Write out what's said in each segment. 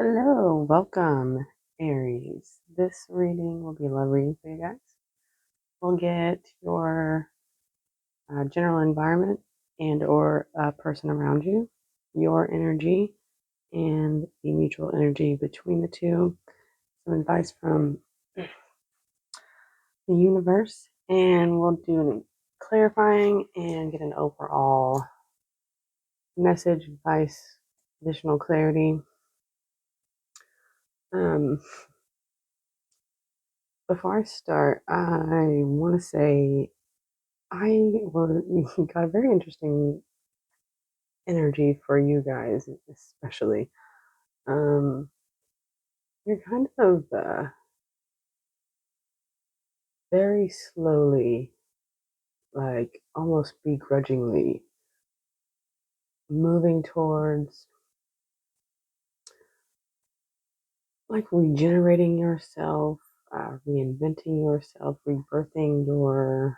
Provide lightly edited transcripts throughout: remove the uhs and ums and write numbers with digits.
Hello, welcome, Aries. This reading will be a love reading for you guys. We'll get your general environment and or a person around you, your energy, and the mutual energy between the two. Some advice from the universe, and we'll do an clarifying and get an overall message, advice, additional clarity. Um, Before I start, I want to say got a very interesting energy for you guys, especially. Um, you're kind of very slowly, like almost begrudgingly, moving towards like regenerating yourself, reinventing yourself, rebirthing your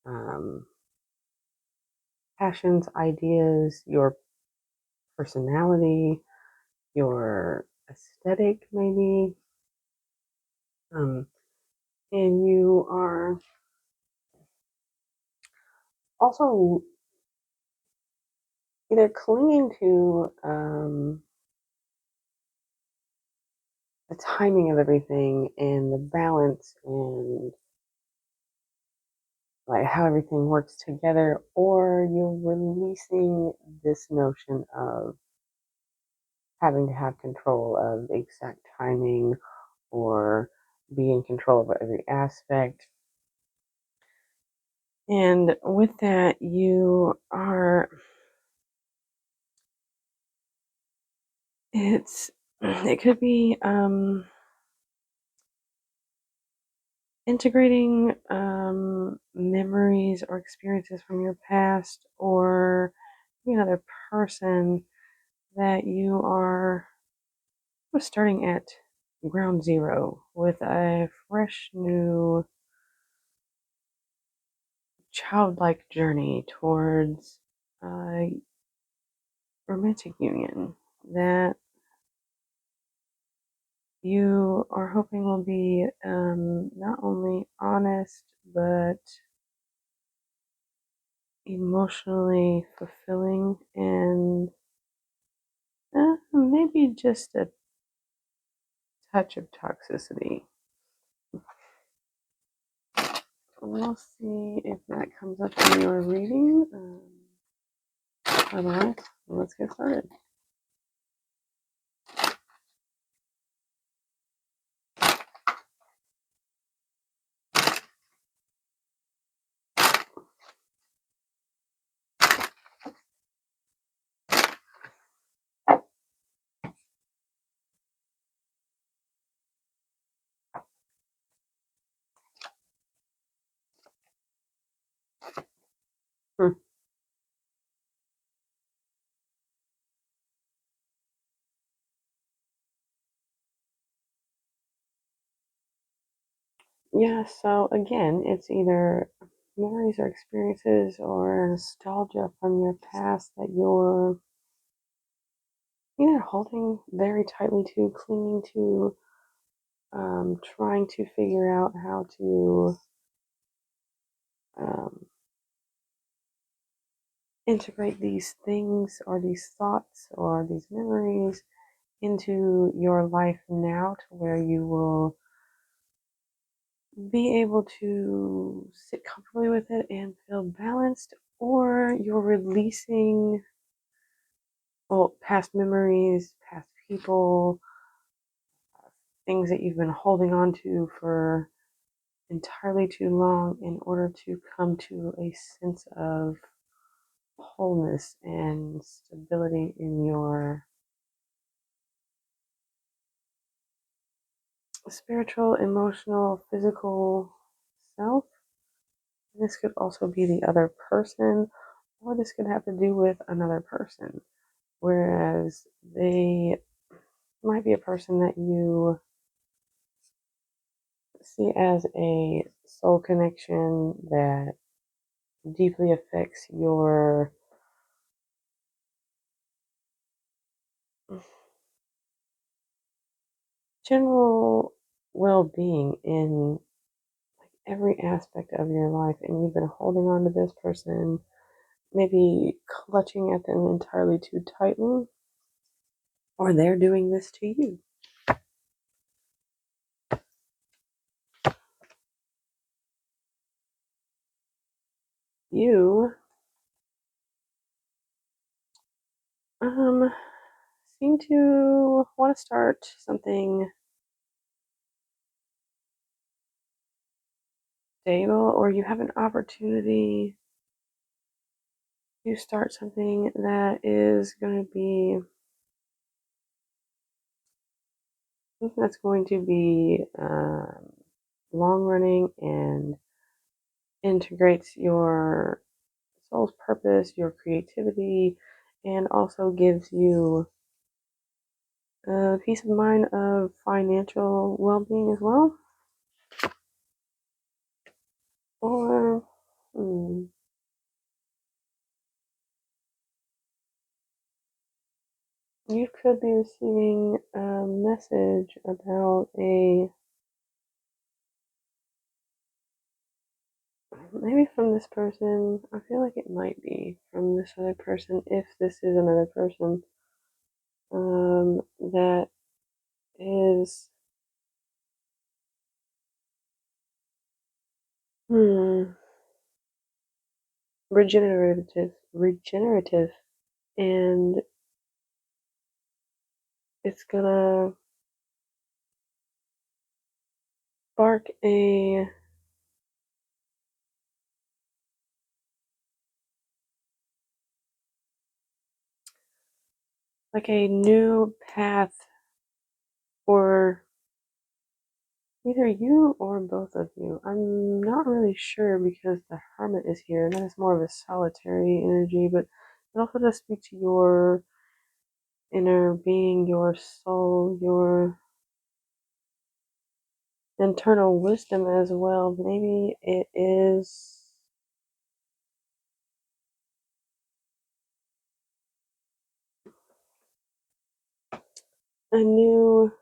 um, passions, ideas, your personality, your aesthetic, maybe. Um, and you are also either clinging to the timing of everything and the balance and like how everything works together, or you're releasing this notion of having to have control of the exact timing or be in control of every aspect. And with that, it could be integrating memories or experiences from your past or another person that you are starting at ground zero with a fresh new childlike journey towards a romantic union that you are hoping will be not only honest but emotionally fulfilling and maybe just a touch of toxicity. We'll see if that comes up in your reading. Otherwise, let's get started. Hmm. Yeah, so again, it's either memories or experiences or nostalgia from your past that you're either holding very tightly to, clinging to, trying to figure out how to um, integrate these things or these thoughts or these memories into your life now to where you will be able to sit comfortably with it and feel balanced, or you're releasing past memories, past people, things that you've been holding on to for entirely too long in order to come to a sense of wholeness and stability in your spiritual, emotional, physical self. This could also be the other person, or this could have to do with another person. Whereas they might be a person that you see as a soul connection that deeply affects your general well-being in like every aspect of your life, and you've been holding on to this person, maybe clutching at them entirely too tightly, or they're doing this to you. You seem to want to start something stable, or you have an opportunity to start something that is going to be something that's going to be long running and integrates your soul's purpose, your creativity, and also gives you a peace of mind of financial well-being as well. Or you could be receiving a message about a maybe from this person. I feel like it might be from this other person if this is another person that is hmm, regenerative, and it's gonna spark a like a new path for either you or both of you. I'm not really sure because the hermit is here, and that is more of a solitary energy, but it also does speak to your inner being, your soul, your internal wisdom as well. Maybe it is a new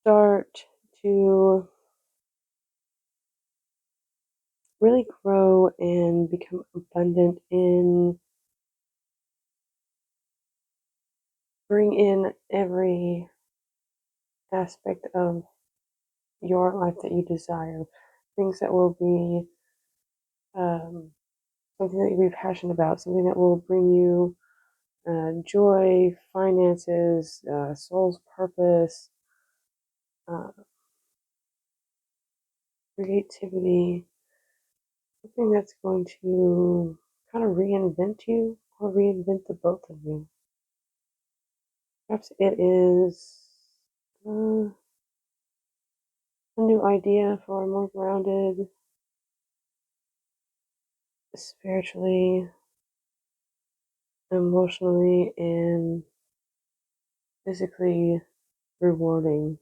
start to really grow and become abundant in bring in every aspect of your life that you desire, things that will be um, something that you'll be passionate about, something that will bring you joy, finances, soul's purpose, uh, creativity, something that's going to kind of reinvent you or reinvent the both of you. Perhaps it is a new idea for a more grounded, spiritually, emotionally, and physically rewarding.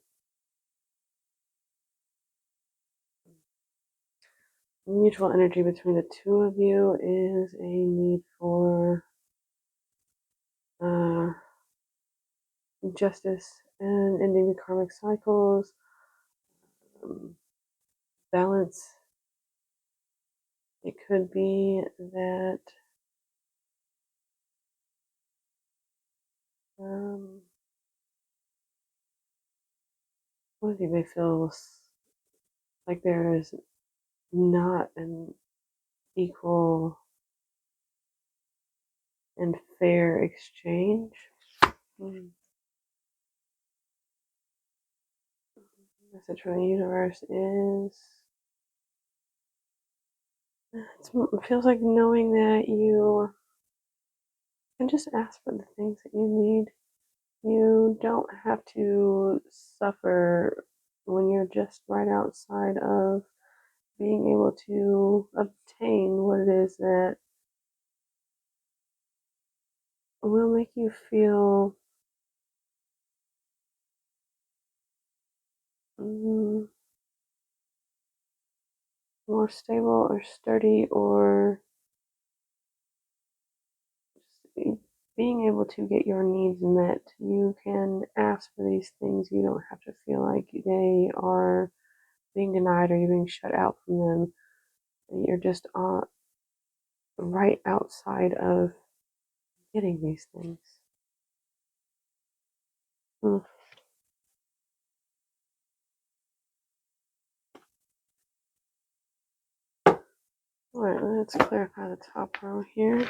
Mutual energy between the two of you is a need for uh, justice and ending the karmic cycles, um, balance. It could be that um, one of you may feel like there is not an equal and fair exchange. Mm. Message from the universe is it feels like knowing that you can just ask for the things that you need. You don't have to suffer when you're just right outside of being able to obtain what it is that will make you feel mm, more stable or sturdy or being able to get your needs met. You can ask for these things. You don't have to feel like they are being denied or you're being shut out from them. You're just right outside of getting these things. Hmm. All right, let's clarify the top row here.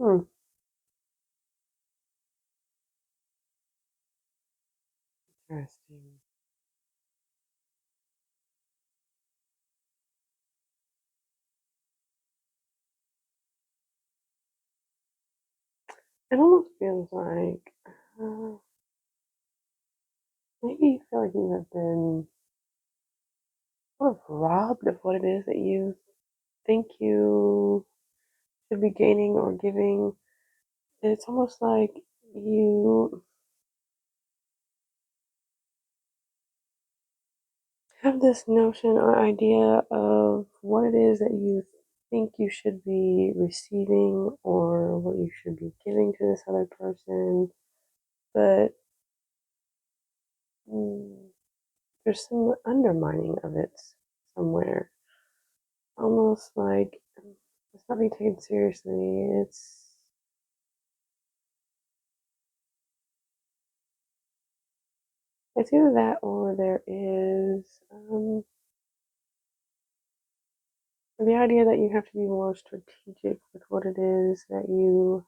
Hmm. Interesting. It almost feels like maybe you feel like you have been sort of robbed of what it is that you think you should be gaining or giving. It's almost like you have this notion or idea of what it is that you think you should be receiving or what you should be giving to this other person, but mm, there's some undermining of it somewhere. Almost like it's not being taken seriously. It's either that or there is the idea that you have to be more strategic with what it is that you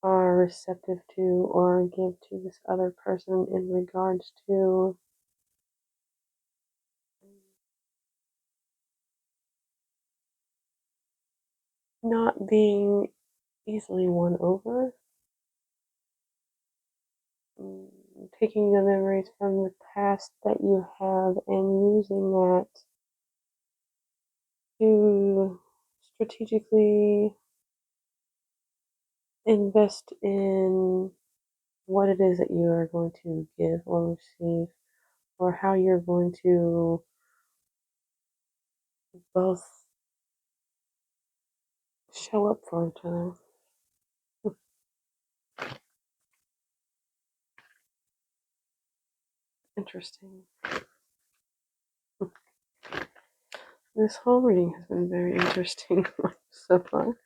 are receptive to or give to this other person in regards to not being easily won over, mm, taking the memories from the past that you have and using that to strategically invest in what it is that you are going to give or receive, or how you're going to both show up for each other. Interesting. This whole reading has been very interesting so far.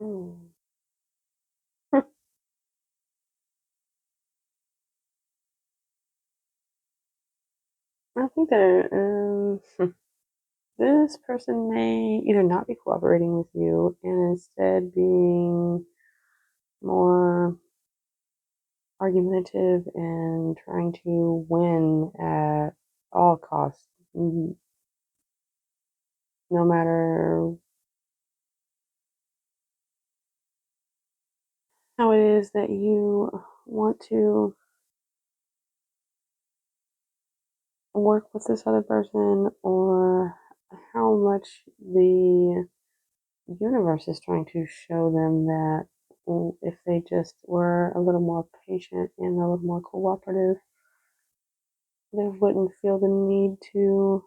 Hmm. I think that this person may either not be cooperating with you and instead being more argumentative and trying to win at all costs, no matter how it is that you want to work with this other person or how much the universe is trying to show them that if they just were a little more patient and a little more cooperative, they wouldn't feel the need to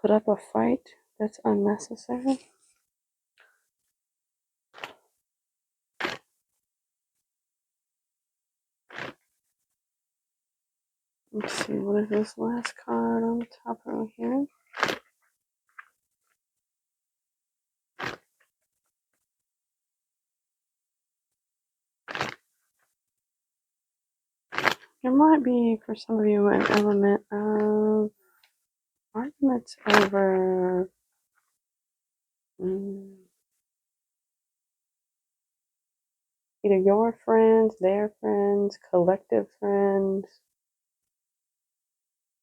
put up a fight that's unnecessary. Let's see, what is this last card on the top row here? There might be, for some of you, an element of arguments over mm, either your friends, their friends, collective friends,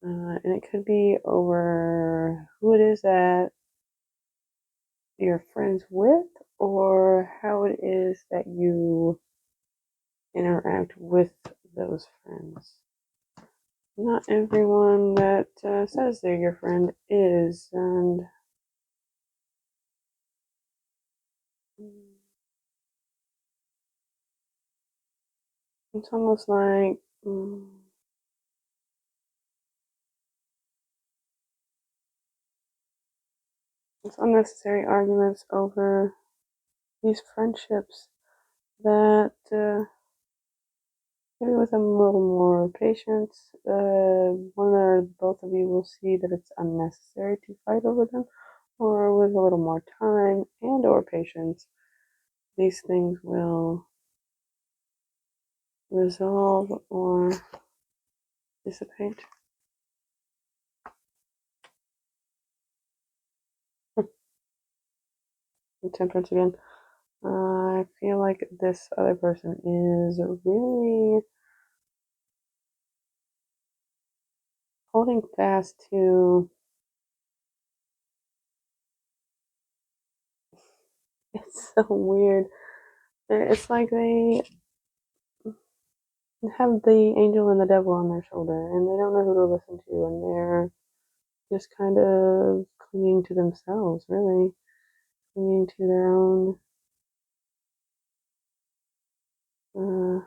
and it could be over who it is that you're friends with or how it is that you interact with those friends. Not everyone that says they're your friend is, and it's almost like it's unnecessary arguments over these friendships that maybe with a little more patience, one or both of you will see that it's unnecessary to fight over them, or with a little more time and or patience, these things will resolve or dissipate. Temperance again. I feel like this other person is really holding fast to. It's so weird. It's like they have the angel and the devil on their shoulder, and they don't know who to listen to, and they're just kind of clinging to themselves, really, clinging to their own uh,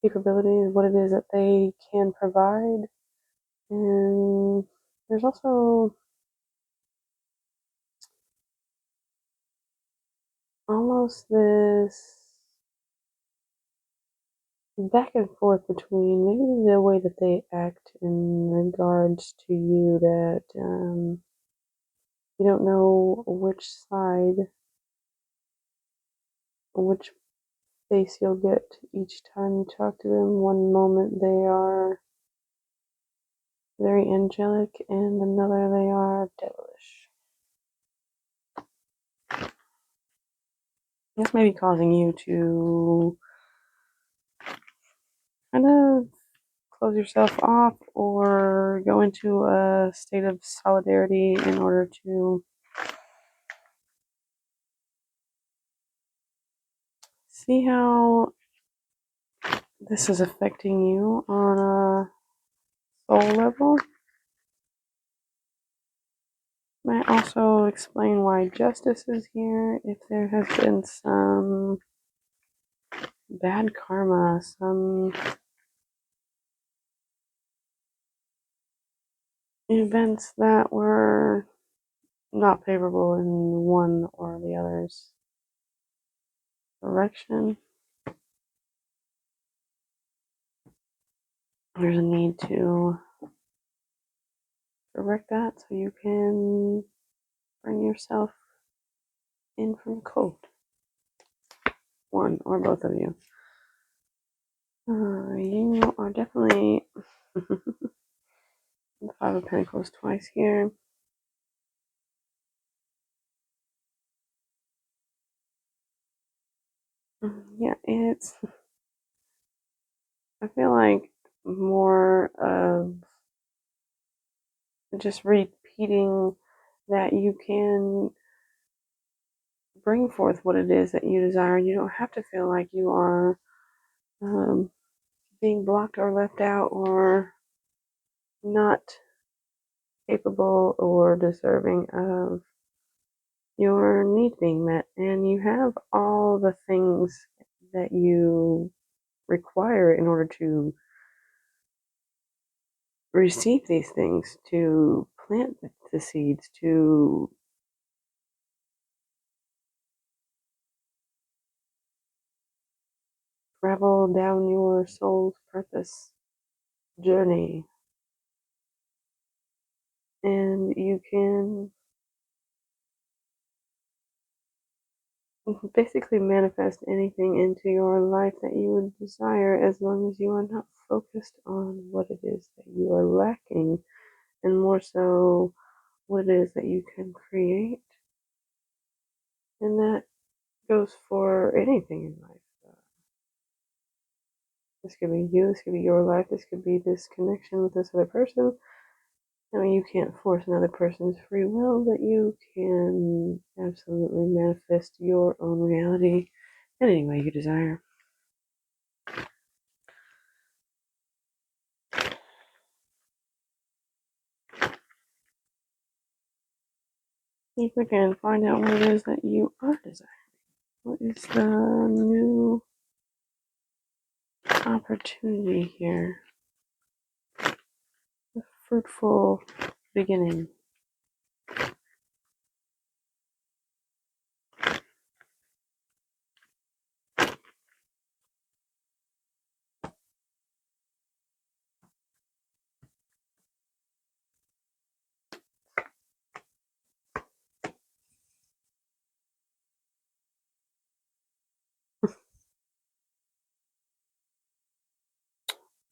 capabilities, what it is that they can provide. And there's also almost this back and forth between maybe the way that they act in regards to you that you don't know which side, which face you'll get each time you talk to them. One moment they are very angelic, and another they are devilish. This may be causing you to kind of close yourself off or go into a state of solidarity in order to see how this is affecting you on a soul level. Might also explain why justice is here. If there has been some bad karma, some events that were not favorable in one or the other's direction, there's a need to correct that so you can bring yourself in from cold. One or both of you. You are definitely the Five of Pentacles twice here. Yeah, it's. I feel like more of just repeating that you can bring forth what it is that you desire. You don't have to feel like you are being blocked or left out or not capable or deserving of your needs being met. And you have all the things that you require in order to receive these things, to plant the seeds, to travel down your soul's purpose journey. And you can basically manifest anything into your life that you would desire as long as you are not focused on what it is that you are lacking and more so what it is that you can create. And that goes for anything in life. This could be you, this could be your life, this could be this connection with this other person. I mean, you can't force another person's free will, but you can absolutely manifest your own reality in any way you desire. If we can find out what it is that you are desiring. What is the new opportunity here? The fruitful beginning.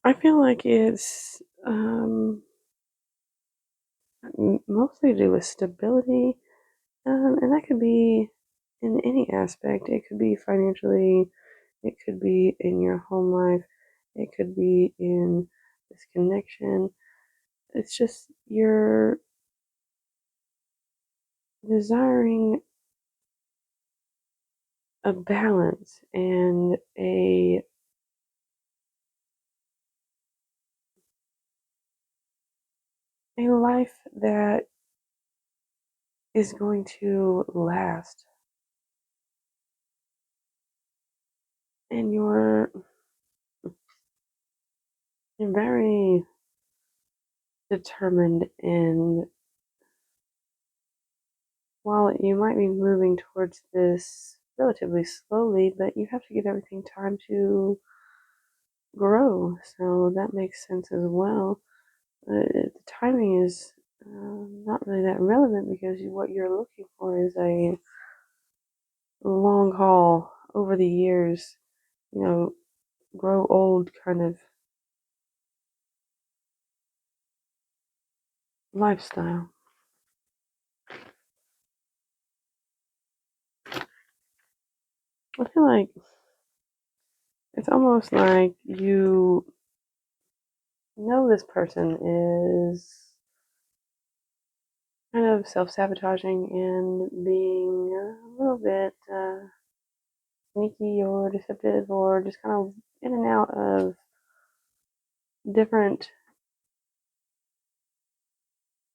I feel like it's mostly to do with stability, and that could be in any aspect. It could be financially, it could be in your home life, it could be in this connection. It's just you're desiring a balance and a life that is going to last. And you're very determined in while you might be moving towards this relatively slowly, but you have to give everything time to grow. So that makes sense as well. The timing is not really that relevant because what you're looking for is a long haul over the years, you know, grow old kind of lifestyle. I feel like it's almost like you know this person is kind of self-sabotaging and being a little bit sneaky or deceptive or just kind of in and out of different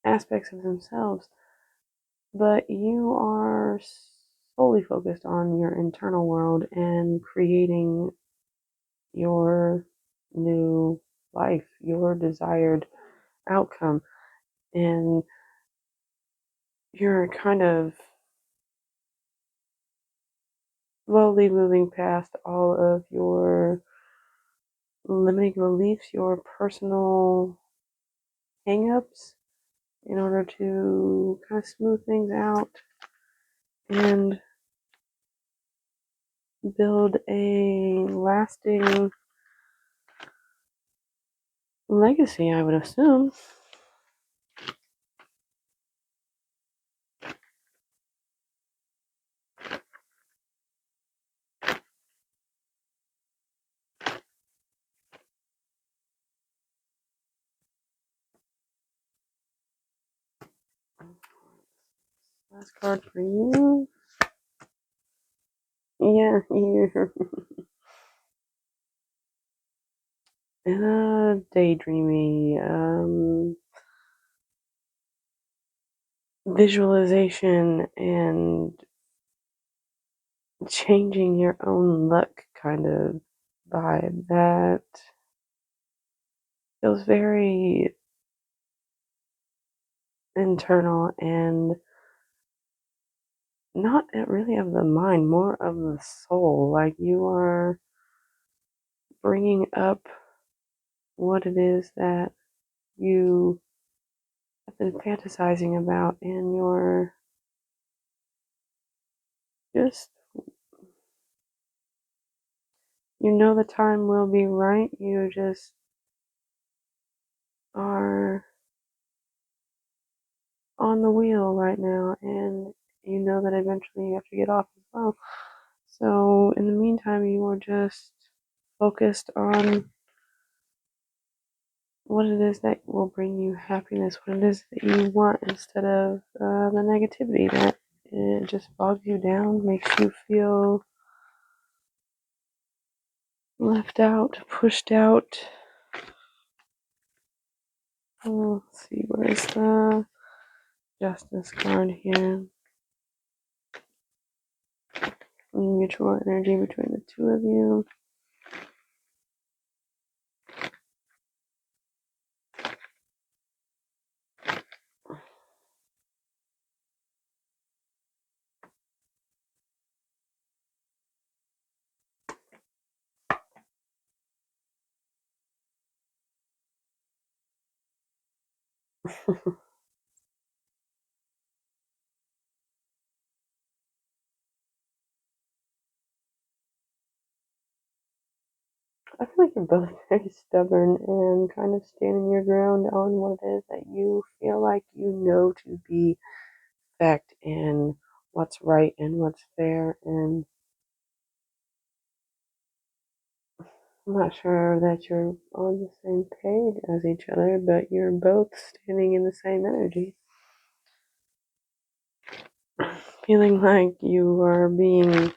aspects of themselves, but you are solely focused on your internal world and creating your new life, your desired outcome, and you're kind of slowly moving past all of your limiting beliefs, your personal hangups, in order to kind of smooth things out and build a lasting legacy, I would assume. Last card for you. Yeah, you're daydreamy, visualization, and changing your own luck kind of vibe that feels very internal and not really of the mind, more of the soul. Like you are bringing up what it is that you have been fantasizing about, and you're just You know the time will be right. You just are on the wheel right now, and you know that eventually you have to get off as well. So in the meantime, you are just focused on what it is that will bring you happiness, what it is that you want, instead of the negativity that it just bogs you down, makes you feel left out, pushed out. Oh, let's see, what is the Justice card here? Mutual energy between the two of you. I feel like you're both very stubborn and kind of standing your ground on what it is that you feel like you know to be fact and what's right and what's fair. And I'm not sure that you're on the same page as each other, but you're both standing in the same energy. Feeling like you are being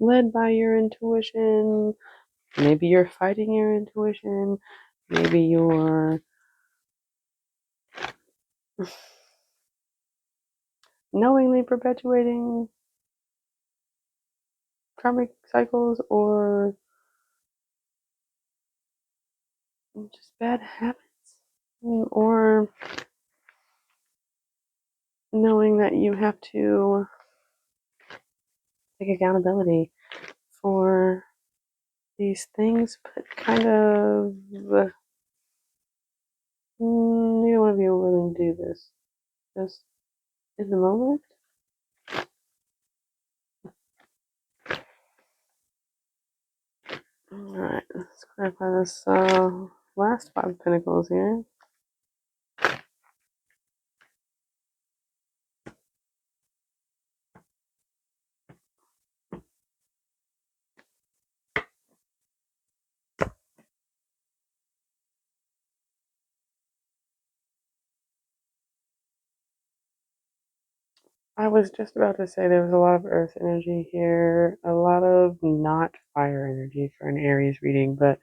led by your intuition. Maybe you're fighting your intuition. Maybe you're knowingly perpetuating karmic cycles or just bad habits. Or knowing that you have to take accountability for these things, but kind of neither one of you are willing to do this. Just in the moment. Alright, let's clarify this last five of pentacles here. I was just about to say there was a lot of earth energy here, a lot of not fire energy for an Aries reading, but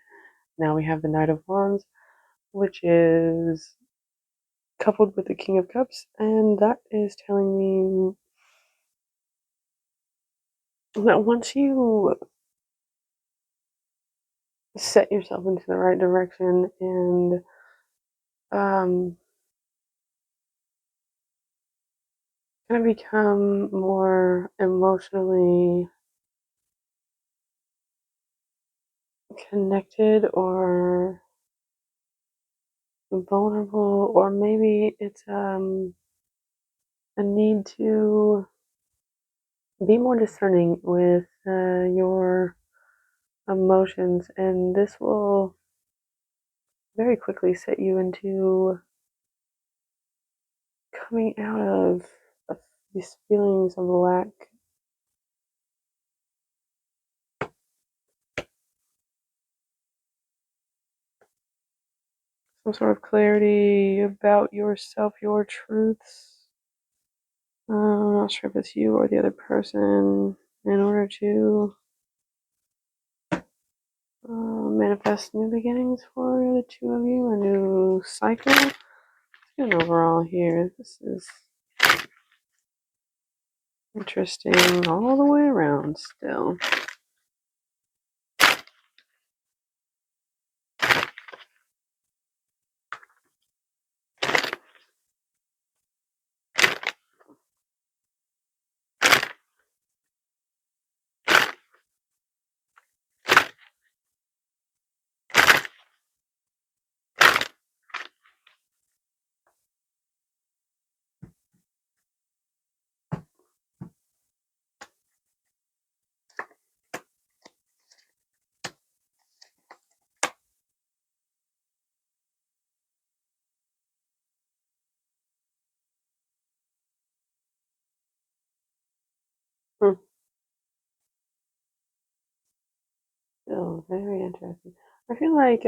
now we have the Knight of Wands, which is coupled with the King of Cups, and that is telling me that once you set yourself into the right direction and um, kind of become more emotionally connected or vulnerable, or maybe it's a need to be more discerning with your emotions, and this will very quickly set you into coming out of these feelings of lack. Some sort of clarity about yourself, your truths. I'm not sure if it's you or the other person, in order to manifest new beginnings for the two of you, a new cycle. And overall here, this is interesting all the way around still. Oh, very interesting. I feel like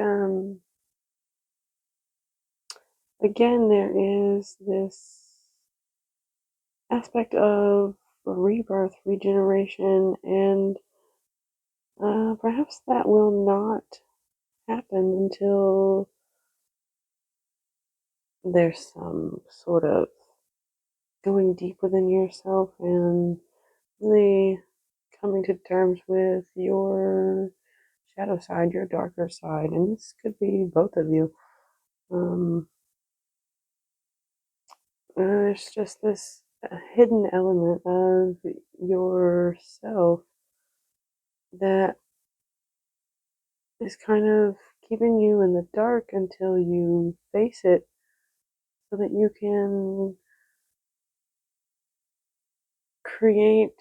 again there is this aspect of rebirth, regeneration, and perhaps that will not happen until there's some sort of going deep within yourself and really coming to terms with your shadow side, your darker side, and this could be both of you. Um, there's just this hidden element of yourself that is kind of keeping you in the dark until you face it so that you can create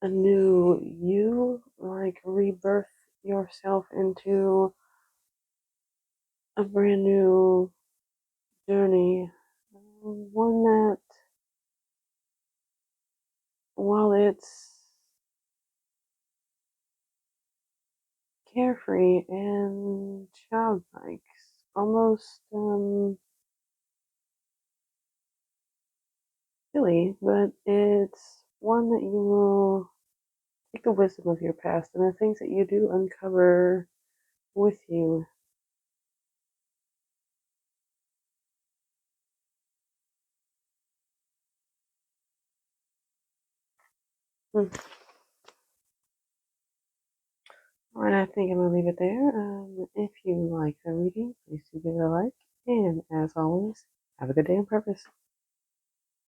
a new you, like rebirth yourself into a brand new journey. One that, while it's carefree and childlike, almost silly, but it's one that you will take the wisdom of your past and the things that you do uncover with you. Hmm. All right, I think I'm gonna leave it there. If you like the reading, please do give it a like, and as always, have a good day on purpose.